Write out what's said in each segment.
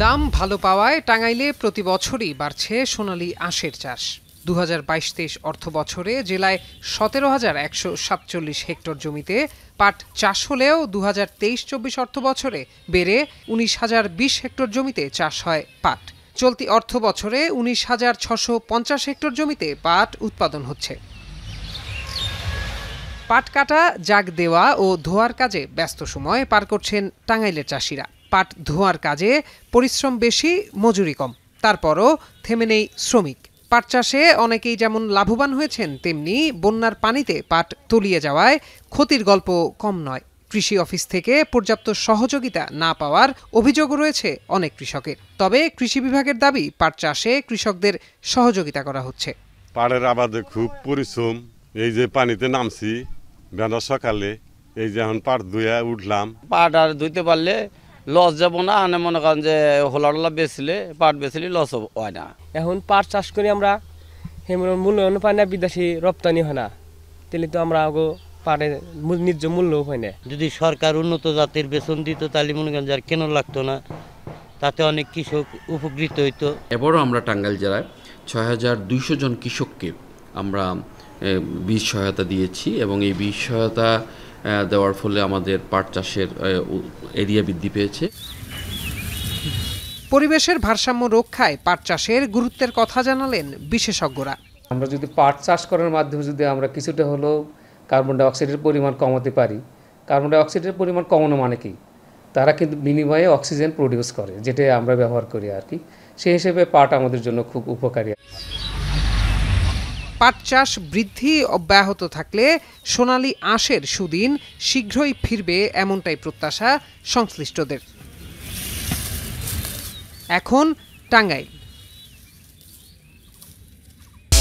দাম ভালো পাওয়ায় টাঙ্গাইলে প্রতি বছরই বাড়ছে সোনালী আঁশের চাষ। 2022-23 অর্থ বছরে জেলায় 17,147 হেক্টর জমিতে পাট চাষ হলেও 2023-24 অর্থ বছরে বেড়ে 19,020 হেক্টর জমিতে চাষ হয় পাট। চলতি অর্থ বছরে 19,650 হেক্টর জমিতে পাট উৎপাদন হচ্ছে। পাট কাটা, জাগ দেওয়া ও ধোয়ার কাজে ব্যস্ত সময় পার করছেন টাঙ্গাইলের চাষিরা। পাট ধোয়ার কাজে পরিশ্রম বেশি, মজুরি কম, তারপরও থেমে নেই শ্রমিক। পাট চাষে অনেকেই যেমন লাভবান হয়েছেন, তেমনি বন্যার পানিতে পাট তলিয়ে যাওয়ায় ক্ষতির গল্প কম নয়। কৃষি অফিস থেকে পর্যাপ্ত সহযোগিতা না পাওয়ার অভিযোগও রয়েছে অনেক কৃষকের। তবে কৃষি বিভাগের দাবি, পাট চাষে কৃষকদের সহযোগিতা করা হচ্ছে। পাটের আবাদে খুব পরিশ্রম। এই যে পানিতে নামছি বেলা সকালে, এই যে এখন পাট ধুয়ে উঠলাম। পাট আর ধুইতে পারলে লস যাব না, আনে মনে করেন যে হোলা বেচলে পাট বেচলে লস হয় না। এখন পাট চাষ করি আমরা, মূল্যায়ন পাই না, বিদেশি রপ্তানি হয় না, তাহলে তো আমরা পাটের ন্যায্য মূল্যও পাই না। যদি সরকার উন্নত জাতের বেতন দিত তাহলে মনে করেন আর কেন লাগতো না, তাতে অনেক কৃষক উপকৃত হইতো। এবারও আমরা টাঙ্গাইল জেলায় 6,200 জন কৃষককে আমরা বীজ সহায়তা দিয়েছি এবং এই বীজ সহায়তা দেওয়ার ফলে আমাদের পাট চাষের এরিয়া বৃদ্ধি পেয়েছে। পরিবেশের ভারসাম্য রক্ষায় পাট চাষের গুরুত্বের কথা জানালেন বিশেষজ্ঞরা। আমরা যদি পাট চাষ করার মাধ্যমে যদি আমরা কিছুটা হলেও কার্বন ডাইঅক্সাইডের পরিমাণ কমাতে পারি, কার্বন ডাইঅক্সাইডের পরিমাণ কমানো মানে কি, তারা কিন্তু বিনিময়ে অক্সিজেন প্রডিউস করে, যেটা আমরা ব্যবহার করি আর কি। সেই হিসেবে পাট আমাদের জন্য খুব উপকারী। পাট চাষ বৃদ্ধি অব্যাহত থাকলে সোনালী আঁশের সুদিন শীঘ্রই ফিরবে, এমনটাই প্রত্যাশা সংশ্লিষ্টদের। এখন টাঙ্গাইল।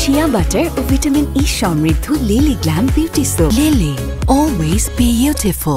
শিয়া বাটার ও ভিটামিন ই সমৃদ্ধ lily glam beauty soap. Lily, always beautiful.